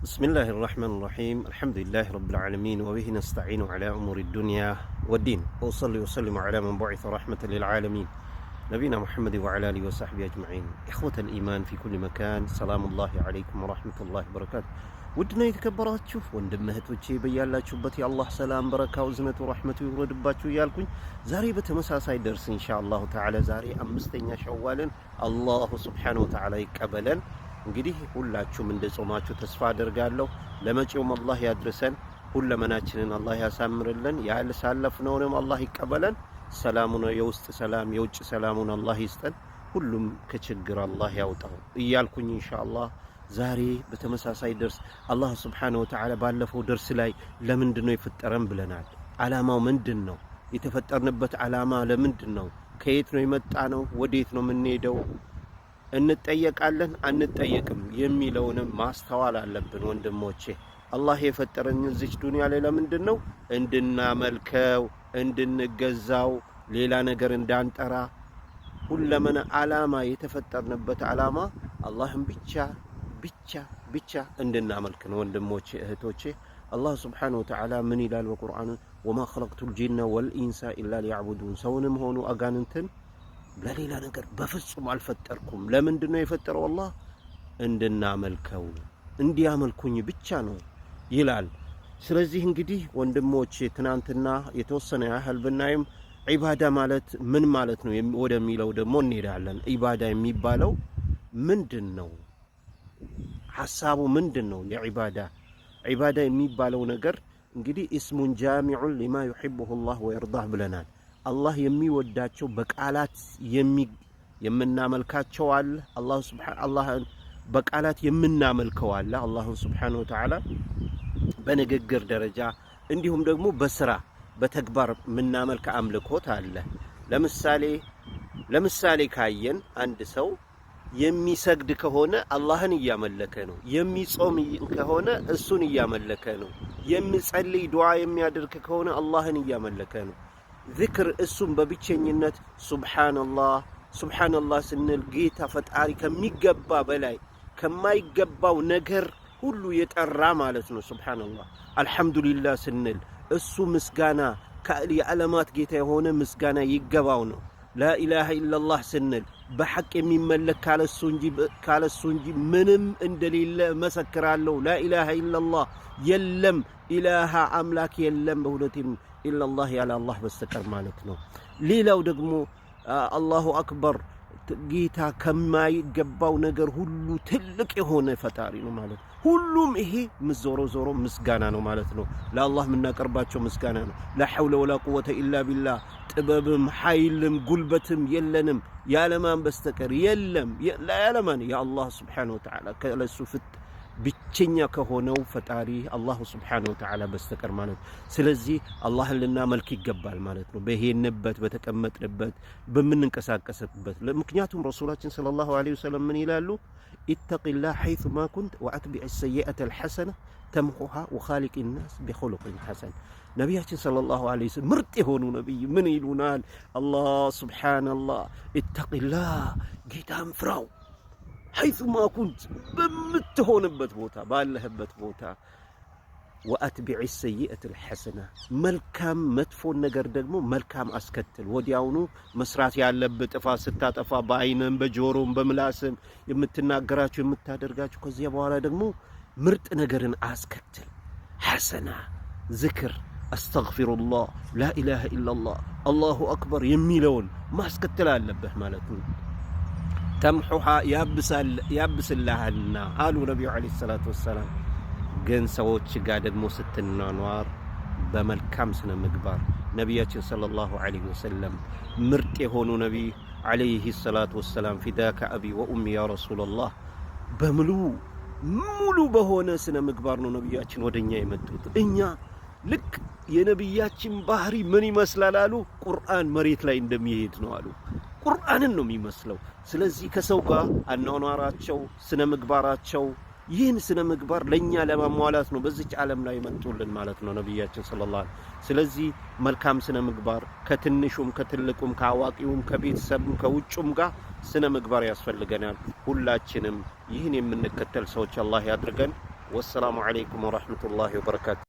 بسم الله الرحمن الرحيم الحمد لله رب العالمين وبه نستعين على أمور الدنيا والدين وأصلي وسلم على من بعث رحمة للعالمين نبينا محمد وعلى آله وصحبه أجمعين إخوة الإيمان في كل مكان سلام الله عليكم ورحمة الله وبركاته ودنا يتكبراتشو وندمهتوچي بيالاچوبت يا الله سلام بركة وزنة ورحمة يوردباچو يالكوኝ ዛሬ በተመሳሳይ ደርስ ኢንሻአላሁ ተዓላ ዛሬ አምስተኛ ሸዋልን አላሁ ሱብሓነሁ ወተዓላ ይቀበለን። እንግዲህ ሁላችሁም እንደጾማችሁ ተስፋ አደርጋለሁ። ለመጪውም አላህ ያድርሰን፣ ሁለመናችንን አላህ ያሳምርልን፣ ያልሳለፍነውንም አላህ ይቀበለን። ሰላሙን የውስጥ ሰላም የውጭ ሰላሙን አላህ ይስጠን፣ ሁሉም ከችግር አላህ ያውጣው እያልኩኝ ኢንሻአላህ ዛሬ በተመሳሳይ ደርስ አላህ ሱብሓነሁ ወተዓላ ባለፈው ደርስ ላይ ለምንድነው የፈጠረን ብለናል። ዓላማው ምንድነው? የተፈጠርንበት ዓላማ ለምንድነው? ከየት ነው የመጣነው? ወዴት ነው የምንሄደው? እንጠየቃለን አንጠየቅም የሚለውንም ማስተዋል አለብን ወንድሞቼ። አላህ የፈጠረን እዚህ ዱንያ ላይ ለምንድነው? እንድናመልከው፣ እንድንገዛው፣ ሌላ ነገር እንዳንጠራ ሁለመና ዓላማ የተፈጠርንበት ዓላማ አላህን ብቻ እንድናመልክ ነው ወንድሞቼ እህቶቼ። አላህ ሱብሓነሁ ወተዓላ ምን ይላል በቁርአን? ወማ ኸለቅቱል ጂነ ወልኢንሳ ኢላ ሊያዕቡዱን፣ ሰውንም ሆኑ አጋንንትን ለሌላ ነገር በፍጹም አልፈጠርኩም። ለምንድነው የፈጠረው አላህ? እንድናመልከው፣ እንዲያመልኩኝ ብቻ ነው ይላል። ስለዚህ እንግዲህ ወንድሞቼ ትናንትና የተወሰነ ያህል ብናይም ዒባዳ ማለት ምን ማለት ነው ወደሚለው ደግሞ እንሄዳለን። ዒባዳ የሚባለው ምንድነው? ሐሳቡ ምንድነው? የዒባዳ ዒባዳ የሚባለው ነገር እንግዲህ እስሙን ጃሚዑን ሊማ ዩሂቡሁ አላህ ወየርዳህ ብለናል። አላህ የሚወዳቸው በቃላት የምናመልካቸው አለ። አላህን በቃላት የምናመልከው አለ አላህን ሱብሓነሁ ወተዓላ በንግግር ደረጃ፣ እንዲሁም ደግሞ በስራ በተግባር የምናመልክ አምልኮት አለ። ለምሳሌ ካየን አንድ ሰው የሚሰግድ ከሆነ አላህን እያመለከ ነው። የሚጾም ከሆነ እሱን እያመለከ ነው። የሚጸልይ ዱዓ የሚያደርግ ከሆነ አላህን እያመለከ ነው። ዚክር እሱም በብቸኝነት ሱብሓነላህ ስንል ጌታ ፈጣሪ ከሚገባ በላይ ከማይገባው ነገር ሁሉ የጠራ ማለት ነው። ሱብሓነላህ አልሐምዱሊላህ ስንል እሱ ምስጋና የዓለማት ጌታ የሆነ ምስጋና ይገባው ነው። ላኢላሃ ኢላላህ ስንል በሐቅ የሚመለክ ካለሱ እንጂ ምንም እንደሌለ መሰክራለሁ። ላኢላሃ ኢላላህ የለም፣ ኢላሃ አምላክ የለም በእውነትም ኢላላህ ያለ አላህ በስተቀር ማለት ነው። ሌላው ደግሞ አላሁ አክበር ጌታ ከማይገባው ነገር ሁሉ ትልቅ የሆነ ፈጣሪ ነው ማለት ነው። ሁሉም ይሄ ዞሮ ምስጋና ነው ማለት ነው። ለአላህ የምናቀርባቸው ምስጋና ነው። ላ ሐውለ ወላ ቁወተ ኢላ ቢላህ፣ ጥበብም ኃይልም ጉልበትም የለንም ያለማን በስተቀር የለም። ያለማን የአላህ ሱብሓነሁ ወተዓላ ከለሱ ብቸኛ ከሆነው ፈጣሪ አላህ ሱብሓነሁ ወተዓላ በስተቀር ማለት ነው። ስለዚህ አላህን ልናመልክ ይገባል ማለት ነው፣ በሄንበት በተቀመጥንበት በምንንቀሳቀስበት። ምክንያቱም ረሱላችን ሰለላሁ ዐለይሂ ወሰለም ምን ይላሉ? ኢተቂላህ ሐይሱማ ኩንት ወአትቢዕ ሰይአተል ሐሰነ ተምሑሃ ወኻሊቅ ናስ ቢኹሉቂን ሐሰን። ነቢያችን ሰለላሁ ዐለይሂ ወሰለም ምርጥ የሆኑ ነቢይ ምን ይሉናል? አላህ ሱብሓነላህ ኢተቂላህ ጌታን ፍራው ሐይሱማ ኩንት በምትሆንበት ቦታ ባለህበት ቦታ፣ ወአትቢዕ ሰይአተል ሐሰነ መልካም መጥፎን ነገር ደግሞ መልካም አስከትል። ወዲያውኑ መስራት ያለብህ ጥፋት ስታጠፋ በአይንም በጆሮም በምላስም የምትናገራቸው የምታደርጋቸው፣ ከዚያ በኋላ ደግሞ ምርጥ ነገርን አስከትል። ሐሰና ዝክር፣ አስተግፊሩላህ፣ ላኢላሃ ኢላላህ፣ አላሁ አክበር የሚለውን ማስከተል አለብህ ማለት ነው። ተምሑሃ ያብስልሃልና አሉ ነቢዩ ዓለይሂ ሰላቱ ወሰላም። ግን ሰዎች ጋር ደግሞ ስትኗኗር በመልካም ስነ ምግባር ነቢያችን ሰለላሁ ዐለይሂ ወሰለም ምርጥ የሆኑ ነቢይ ዓለይሂ ሰላቱ ወሰላም ፊዳከ አቢ ወኡሚ ያ ረሱለላህ ሙሉ በሆነ ስነ ምግባር ነው ነቢያችን ወደኛ የመጡት። እኛ ልክ የነቢያችን ባህሪ ምን ይመስላል አሉ? ቁርአን መሬት ላይ እንደሚሄድ ነው አሉ። ቁርአንን ነው የሚመስለው። ስለዚህ ከሰው ጋር አኗኗራቸው ስነ ምግባራቸው ይህን ስነ ምግባር ለኛ ለማሟላት ነው በዚች ዓለም ላይ መጥቶልን ማለት ነው ነብያችን ሰለላሁ ዐለይሂ ወሰለም። ስለዚህ መልካም ስነ ምግባር ከትንሹም ከትልቁም ከአዋቂውም ከቤተሰብም ከውጭም ጋር ስነ ምግባር ያስፈልገናል። ሁላችንም ይህን የምንከተል ሰዎች አላህ ያድርገን። ወሰላሙ አለይኩም ወረሕመቱላሂ ወበረካቱ።